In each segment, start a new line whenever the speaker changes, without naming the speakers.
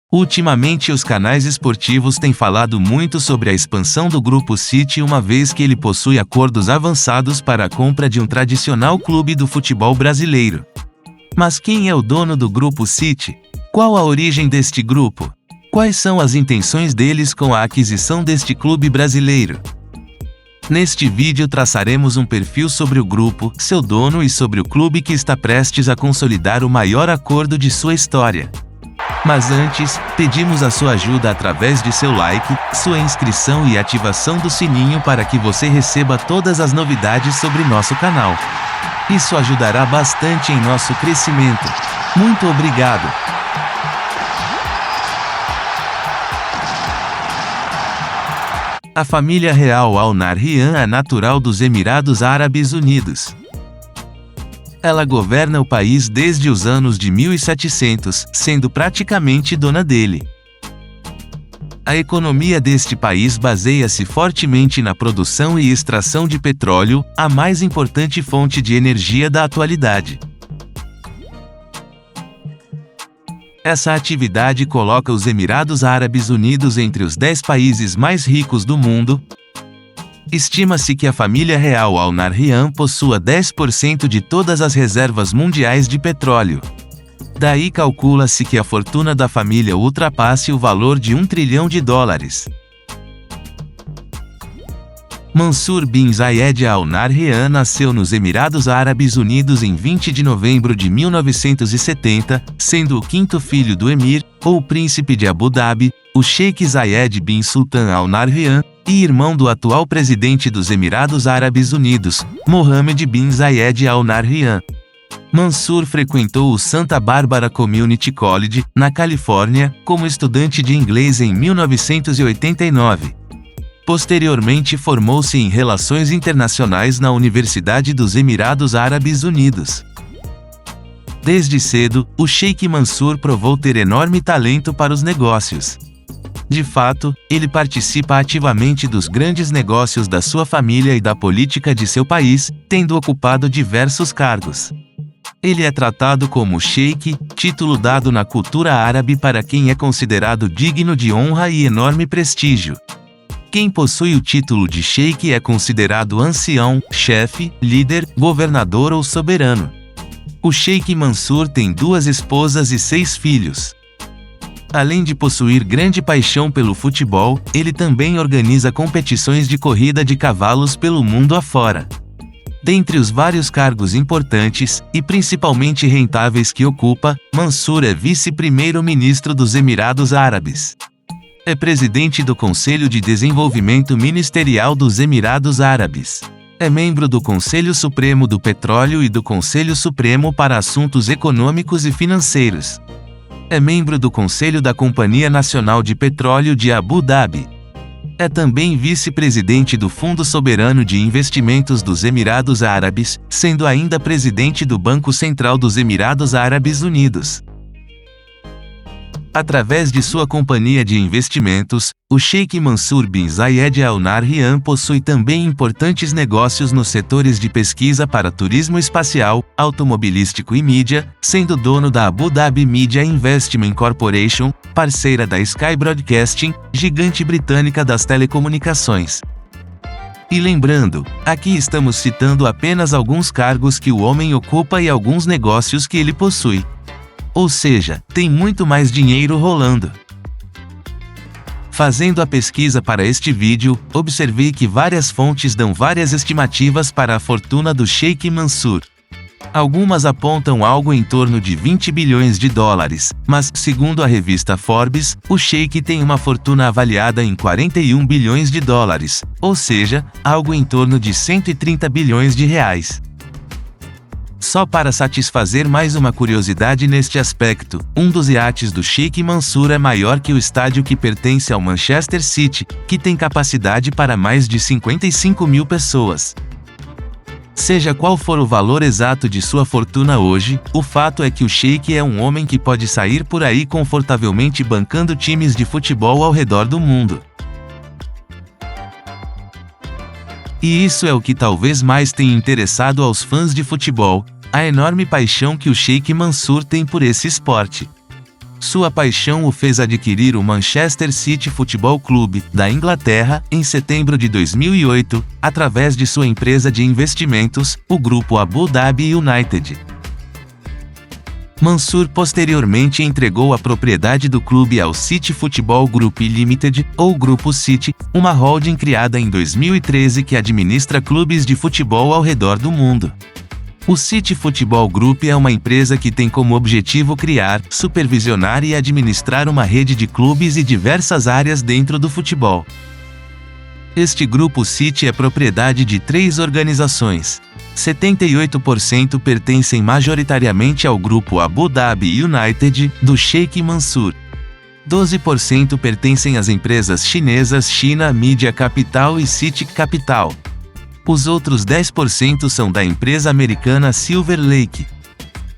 Ultimamente os canais esportivos têm falado muito sobre a expansão do Grupo City, uma vez que ele possui acordos avançados para a compra de um tradicional clube do futebol brasileiro. Mas quem é o dono do Grupo City? Qual a origem deste grupo? Quais são as intenções deles com a aquisição deste clube brasileiro? Neste vídeo traçaremos um perfil sobre o grupo, seu dono e sobre o clube que está prestes a consolidar o maior acordo de sua história. Mas antes, pedimos a sua ajuda através de seu like, sua inscrição e ativação do sininho para que você receba todas as novidades sobre nosso canal. Isso ajudará bastante em nosso crescimento. Muito obrigado! A família real Al Nahyan é natural dos Emirados Árabes Unidos. Ela governa o país desde os anos de 1700, sendo praticamente dona dele. A economia deste país baseia-se fortemente na produção e extração de petróleo, a mais importante fonte de energia da atualidade. Essa atividade coloca os Emirados Árabes Unidos entre os 10 países mais ricos do mundo. Estima-se que a família real Al Nahyan possua 10% de todas as reservas mundiais de petróleo. Daí calcula-se que a fortuna da família ultrapasse o valor de $1 trilhão. Mansur bin Zayed Al Nahyan nasceu nos Emirados Árabes Unidos em 20 de novembro de 1970, sendo o quinto filho do emir, ou príncipe de Abu Dhabi, o Sheikh Zayed bin Sultan Al Nahyan, e irmão do atual presidente dos Emirados Árabes Unidos, Mohammed bin Zayed Al Nahyan. Mansur frequentou o Santa Barbara Community College, na Califórnia, como estudante de inglês em 1989. Posteriormente formou-se em Relações Internacionais na Universidade dos Emirados Árabes Unidos. Desde cedo, o Sheikh Mansur provou ter enorme talento para os negócios. De fato, ele participa ativamente dos grandes negócios da sua família e da política de seu país, tendo ocupado diversos cargos. Ele é tratado como Sheikh, título dado na cultura árabe para quem é considerado digno de honra e enorme prestígio. Quem possui o título de Sheikh é considerado ancião, chefe, líder, governador ou soberano. O Sheikh Mansur tem 2 esposas e 6 filhos. Além de possuir grande paixão pelo futebol, ele também organiza competições de corrida de cavalos pelo mundo afora. Dentre os vários cargos importantes, e principalmente rentáveis que ocupa, Mansur é vice-primeiro-ministro dos Emirados Árabes. É presidente do Conselho de Desenvolvimento Ministerial dos Emirados Árabes. É membro do Conselho Supremo do Petróleo e do Conselho Supremo para Assuntos Econômicos e Financeiros. É membro do Conselho da Companhia Nacional de Petróleo de Abu Dhabi. É também vice-presidente do Fundo Soberano de Investimentos dos Emirados Árabes, sendo ainda presidente do Banco Central dos Emirados Árabes Unidos. Através de sua companhia de investimentos, o Sheikh Mansur bin Zayed Al Nahyan possui também importantes negócios nos setores de pesquisa para turismo espacial, automobilístico e mídia, sendo dono da Abu Dhabi Media Investment Corporation, parceira da Sky Broadcasting, gigante britânica das telecomunicações. E lembrando, aqui estamos citando apenas alguns cargos que o homem ocupa e alguns negócios que ele possui. Ou seja, tem muito mais dinheiro rolando. Fazendo a pesquisa para este vídeo, observei que várias fontes dão várias estimativas para a fortuna do Sheikh Mansur. Algumas apontam algo em torno de $20 bilhões, mas, segundo a revista Forbes, o Sheikh tem uma fortuna avaliada em $41 bilhões, ou seja, algo em torno de R$130 bilhões. Só para satisfazer mais uma curiosidade neste aspecto, um dos iates do Sheikh Mansur é maior que o estádio que pertence ao Manchester City, que tem capacidade para mais de 55 mil pessoas. Seja qual for o valor exato de sua fortuna hoje, o fato é que o Sheikh é um homem que pode sair por aí confortavelmente bancando times de futebol ao redor do mundo. E isso é o que talvez mais tenha interessado aos fãs de futebol, a enorme paixão que o Sheikh Mansur tem por esse esporte. Sua paixão o fez adquirir o Manchester City Football Club, da Inglaterra, em setembro de 2008, através de sua empresa de investimentos, o Grupo Abu Dhabi United. Mansur posteriormente entregou a propriedade do clube ao City Football Group Limited, ou Grupo City, uma holding criada em 2013 que administra clubes de futebol ao redor do mundo. O City Football Group é uma empresa que tem como objetivo criar, supervisionar e administrar uma rede de clubes e diversas áreas dentro do futebol. Este Grupo City é propriedade de 3 organizações. 78% pertencem majoritariamente ao Grupo Abu Dhabi United, do Sheikh Mansur. 12% pertencem às empresas chinesas China Media Capital e City Capital. Os outros 10% são da empresa americana Silver Lake.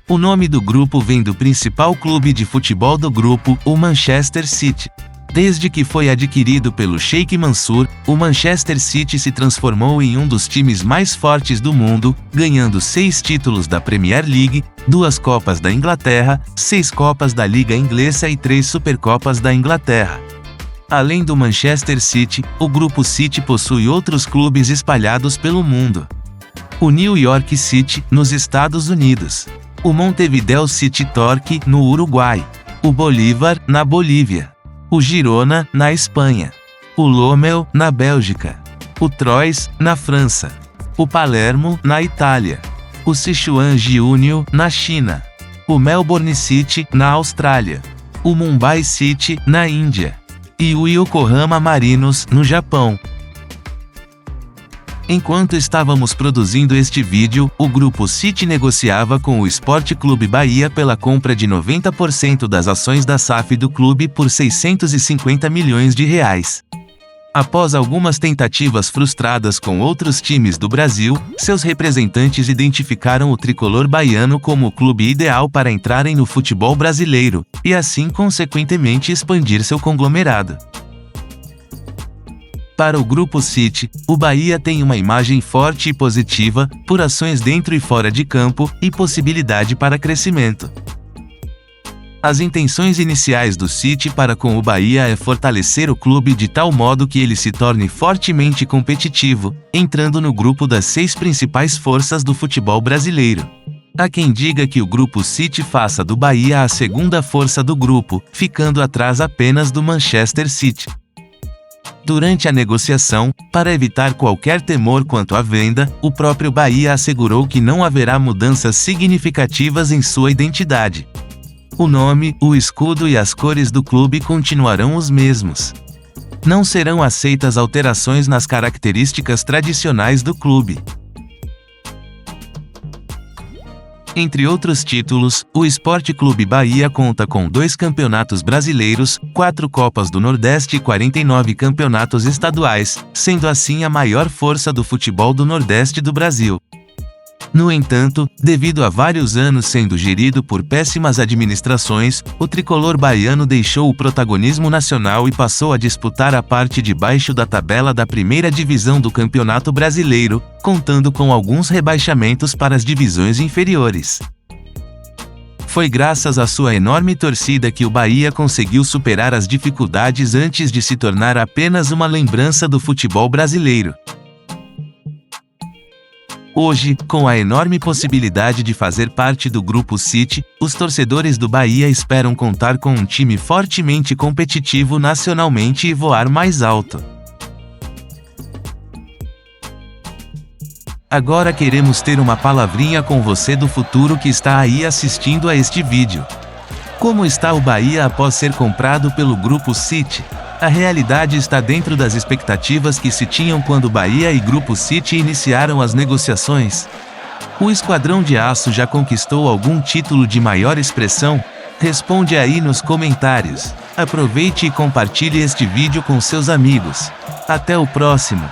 O nome do grupo vem do principal clube de futebol do grupo, o Manchester City. Desde que foi adquirido pelo Sheikh Mansur, o Manchester City se transformou em um dos times mais fortes do mundo, ganhando 6 títulos da Premier League, 2 Copas da Inglaterra, 6 Copas da Liga Inglesa e 3 Supercopas da Inglaterra. Além do Manchester City, o Grupo City possui outros clubes espalhados pelo mundo. O New York City, nos Estados Unidos. O Montevideo City Torque, no Uruguai. O Bolívar, na Bolívia. O Girona, na Espanha. O Lommel, na Bélgica. O Troyes, na França. O Palermo, na Itália. O Sichuan Jiunior, na China. O Melbourne City, na Austrália. O Mumbai City, na Índia. E o Yokohama Marinos, no Japão. Enquanto estávamos produzindo este vídeo, o Grupo City negociava com o Sport Clube Bahia pela compra de 90% das ações da SAF do clube por R$650 milhões. Após algumas tentativas frustradas com outros times do Brasil, seus representantes identificaram o tricolor baiano como o clube ideal para entrarem no futebol brasileiro, e assim consequentemente expandir seu conglomerado. Para o Grupo City, o Bahia tem uma imagem forte e positiva, por ações dentro e fora de campo, e possibilidade para crescimento. As intenções iniciais do City para com o Bahia é fortalecer o clube de tal modo que ele se torne fortemente competitivo, entrando no grupo das 6 principais forças do futebol brasileiro. Há quem diga que o Grupo City faça do Bahia a segunda força do grupo, ficando atrás apenas do Manchester City. Durante a negociação, para evitar qualquer temor quanto à venda, o próprio Bahia assegurou que não haverá mudanças significativas em sua identidade. O nome, o escudo e as cores do clube continuarão os mesmos. Não serão aceitas alterações nas características tradicionais do clube. Entre outros títulos, o Sport Clube Bahia conta com 2 campeonatos brasileiros, 4 Copas do Nordeste e 49 campeonatos estaduais, sendo assim a maior força do futebol do Nordeste do Brasil. No entanto, devido a vários anos sendo gerido por péssimas administrações, o tricolor baiano deixou o protagonismo nacional e passou a disputar a parte de baixo da tabela da primeira divisão do Campeonato Brasileiro, contando com alguns rebaixamentos para as divisões inferiores. Foi graças à sua enorme torcida que o Bahia conseguiu superar as dificuldades antes de se tornar apenas uma lembrança do futebol brasileiro. Hoje, com a enorme possibilidade de fazer parte do Grupo City, os torcedores do Bahia esperam contar com um time fortemente competitivo nacionalmente e voar mais alto. Agora queremos ter uma palavrinha com você do futuro que está aí assistindo a este vídeo. Como está o Bahia após ser comprado pelo Grupo City? A realidade está dentro das expectativas que se tinham quando Bahia e Grupo City iniciaram as negociações? O Esquadrão de Aço já conquistou algum título de maior expressão? Responde aí nos comentários. Aproveite e compartilhe este vídeo com seus amigos. Até o próximo!